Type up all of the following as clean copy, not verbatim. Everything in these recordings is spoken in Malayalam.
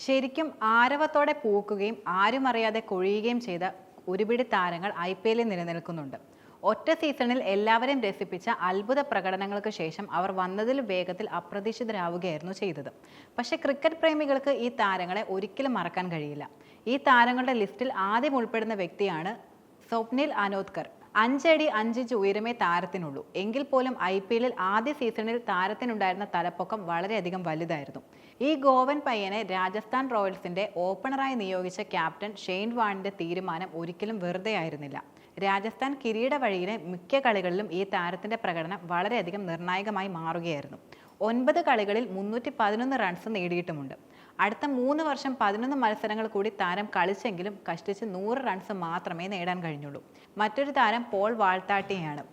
ശരിക്കും ആരവത്തോടെ പൂക്കുകയും ആരും അറിയാതെ കൊഴിയുകയും ചെയ്ത ഒരുപിടി താരങ്ങൾ IPL നിലനിൽക്കുന്നുണ്ട്. ഒറ്റ സീസണിൽ എല്ലാവരെയും രസിപ്പിച്ച അത്ഭുത പ്രകടനങ്ങൾക്ക് ശേഷം അവർ വന്നതിലും വേഗത്തിൽ അപ്രതീക്ഷിതരാവുകയായിരുന്നു ചെയ്തത്. പക്ഷേ ക്രിക്കറ്റ് പ്രേമികൾക്ക് ഈ താരങ്ങളെ ഒരിക്കലും മറക്കാൻ കഴിയില്ല. ഈ താരങ്ങളുടെ ലിസ്റ്റിൽ ആദ്യം ഉൾപ്പെടുന്ന വ്യക്തിയാണ് സ്വപ്നിൽ അനോദ്കർ. 5 അടി 5 ഇഞ്ച് ഉയരമേ താരത്തിനുള്ളൂ. എങ്കിൽ പോലും IPL ആദ്യ സീസണിൽ താരത്തിനുണ്ടായിരുന്ന തലപ്പൊക്കം വളരെയധികം വലുതായിരുന്നു. ഈ ഗോവൻ പയ്യനെ രാജസ്ഥാൻ റോയൽസിന്റെ ഓപ്പണറായി നിയോഗിച്ച ക്യാപ്റ്റൻ ഷെയ്ൻ വാണിന്റെ തീരുമാനം ഒരിക്കലും വെറുതെ ആയിരുന്നില്ല. രാജസ്ഥാൻ കിരീട വഴിയിലെ മിക്ക കളികളിലും ഈ താരത്തിന്റെ പ്രകടനം വളരെയധികം നിർണായകമായി മാറുകയായിരുന്നു. 9 കളികളിൽ 311 റൺസ് നേടിയിട്ടുമുണ്ട്. അടുത്ത 3 വർഷം 11 മത്സരങ്ങൾ കൂടി താരം കളിച്ചെങ്കിലും കഷ്ടിച്ച് 100 റൺസ് മാത്രമേ നേടാൻ കഴിഞ്ഞുള്ളൂ. മറ്റൊരു താരം പോൾ വാൾട്ടാട്ടിയാണ്.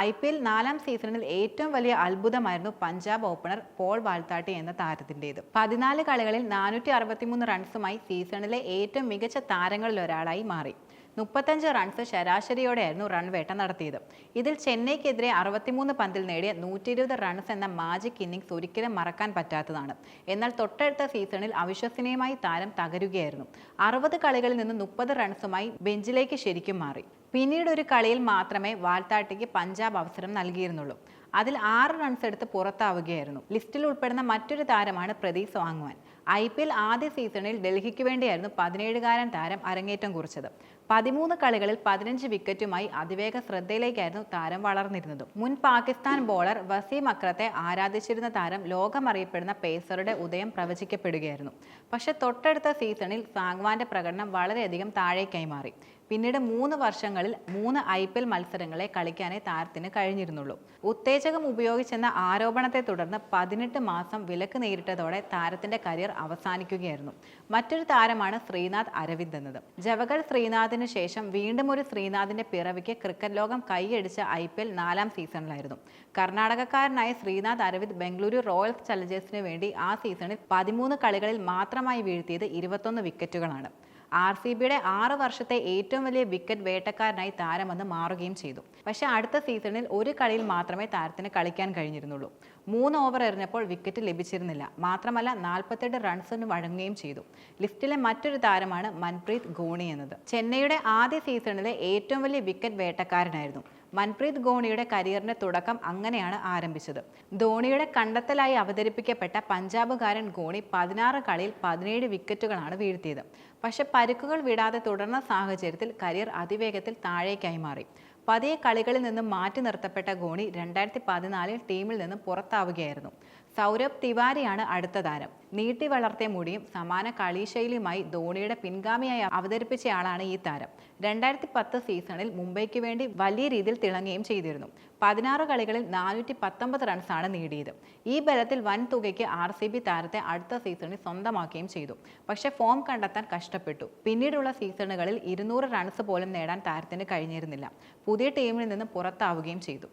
IPL 4ാം സീസണിൽ ഏറ്റവും വലിയ അത്ഭുതമായിരുന്നു പഞ്ചാബ് ഓപ്പണർ പോൾ വാൾട്ടാട്ടി എന്ന താരത്തിൻ്റേത്. 14 കളികളിൽ 463 റൺസുമായി സീസണിലെ ഏറ്റവും മികച്ച താരങ്ങളിൽ ഒരാളായി മാറി. 35 റൺസ് ശരാശരിയോടെയായിരുന്നു റൺവേട്ട നടത്തിയത്. ഇതിൽ ചെന്നൈക്കെതിരെ 63 പന്തിൽ നേടിയ 120 റൺസ് എന്ന മാജിക് ഇന്നിംഗ്സ് ഒരിക്കലും മറക്കാൻ പറ്റാത്തതാണ്. എന്നാൽ തൊട്ടടുത്ത സീസണിൽ അവിശ്വസനീയമായി താരം തകരുകയായിരുന്നു. 60 കളികളിൽ നിന്ന് 30 റൺസുമായി ബെഞ്ചിലേക്ക് ശരിക്കും മാറി. പിന്നീട് ഒരു കളിയിൽ മാത്രമേ വാൾട്ടാട്ടിക്ക് പഞ്ചാബ് അവസരം നൽകിയിരുന്നുള്ളൂ. അതിൽ 6 റൺസ് എടുത്ത് പുറത്താവുകയായിരുന്നു. ലിസ്റ്റിൽ ഉൾപ്പെടുന്ന മറ്റൊരു താരമാണ് പ്രദീപ് സാങ്വാൻ. IPL ആദ്യ സീസണിൽ ഡൽഹിക്ക് വേണ്ടിയായിരുന്നു 17-കാരൻ താരം അരങ്ങേറ്റം കുറിച്ചത്. 13 കളികളിൽ 15 വിക്കറ്റുമായി അതിവേഗ ശ്രദ്ധയിലേക്കായിരുന്നു താരം വളർന്നിരുന്നത്. മുൻ പാകിസ്ഥാൻ ബോളർ വസീം അക്രത്തെ ആരാധിച്ചിരുന്ന താരം ലോകമറിയപ്പെടുന്ന പേസറുടെ ഉദയം പ്രവചിക്കപ്പെടുകയായിരുന്നു. പക്ഷേ തൊട്ടടുത്ത സീസണിൽ സാങ്വാന്റെ പ്രകടനം വളരെയധികം താഴേക്കായി മാറി. പിന്നീട് 3 വർഷങ്ങളിൽ 3 IPL മത്സരങ്ങളെ കളിക്കാനേ താരത്തിന് കഴിഞ്ഞിരുന്നുള്ളൂ. ഉത്തേജകം ഉപയോഗിച്ചെന്ന ആരോപണത്തെ തുടർന്ന് 18 മാസം വിലക്ക് നേരിട്ടതോടെ താരത്തിന്റെ കരിയർ അവസാനിക്കുകയായിരുന്നു. മറ്റൊരു താരമാണ് ശ്രീനാഥ് അരവിന്ദ് എന്നത്. ജവഗൽ ശ്രീനാഥിന് ശേഷം വീണ്ടും ഒരു ശ്രീനാഥിന്റെ പിറവിക്ക് ക്രിക്കറ്റ് ലോകം കൈയടിച്ച IPL 4ാം സീസണിലായിരുന്നു. കർണാടകക്കാരനായ ശ്രീനാഥ് അരവിന്ദ് ബംഗളൂരു റോയൽസ് ചലഞ്ചേഴ്സിന് വേണ്ടി ആ സീസണിൽ 13 കളികളിൽ മാത്രമായി വീഴ്ത്തിയത് 21 വിക്കറ്റുകളാണ്. RCBയുടെ 6 വർഷത്തെ ഏറ്റവും വലിയ വിക്കറ്റ് വേട്ടക്കാരനായി താരമെന്ന് മാറുകയും ചെയ്തു. പക്ഷേ അടുത്ത സീസണിൽ ഒരു കളിയിൽ മാത്രമേ താരത്തിന് കളിക്കാൻ കഴിഞ്ഞിരുന്നുള്ളൂ. 3 ഓവർ എറിഞ്ഞപ്പോൾ വിക്കറ്റ് ലഭിച്ചിരുന്നില്ല. മാത്രമല്ല 48 റൺസിന് വഴങ്ങുകയും ചെയ്തു. ലിസ്റ്റിലെ മറ്റൊരു താരമാണ് മൻപ്രീത് ഗോണി എന്നത്. ചെന്നൈയുടെ ആദ്യ സീസണിലെ ഏറ്റവും വലിയ വിക്കറ്റ് വേട്ടക്കാരനായിരുന്നു. മൻപ്രീത് ഗോണിയുടെ കരിയറിന്റെ തുടക്കം അങ്ങനെയാണ് ആരംഭിച്ചത്. ധോണിയുടെ കണ്ടെത്തലായി അവതരിപ്പിക്കപ്പെട്ട പഞ്ചാബുകാരൻ ഗോണി 16 കളിയിൽ 17 വിക്കറ്റുകളാണ് വീഴ്ത്തിയത്. പക്ഷെ പരിക്കുകൾ വിടാതെ തുടർന്ന സാഹചര്യത്തിൽ കരിയർ അതിവേഗത്തിൽ താഴേക്കായി മാറി. പതിയെ കളികളിൽ നിന്നും മാറ്റി നിർത്തപ്പെട്ട ഗോണി 2014 ടീമിൽ നിന്നും പുറത്താവുകയായിരുന്നു. സൗരഭ് തിവാരിയാണ് അടുത്ത താരം. നീട്ടി വളർത്തിയ മുടിയും സമാന കളിശൈലിയുമായി ധോണിയുടെ പിൻഗാമിയായി അവതരിപ്പിച്ചയാളാണ് ഈ താരം. 2010 സീസണിൽ മുംബൈക്ക് വേണ്ടി വലിയ രീതിയിൽ തിളങ്ങുകയും ചെയ്തിരുന്നു. 16 കളികളിൽ 419 റൺസാണ് നേടിയത്. ഈ ബലത്തിൽ വൻ തുകയ്ക്ക് RCB താരത്തെ അടുത്ത സീസണിൽ സ്വന്തമാക്കുകയും ചെയ്തു. പക്ഷേ ഫോം കണ്ടെത്താൻ കഷ്ടപ്പെട്ടു. പിന്നീടുള്ള സീസണുകളിൽ 200 റൺസ് പോലും നേടാൻ താരത്തിന് കഴിഞ്ഞിരുന്നില്ല. പുതിയ ടീമിൽ നിന്ന് പുറത്താവുകയും ചെയ്തു.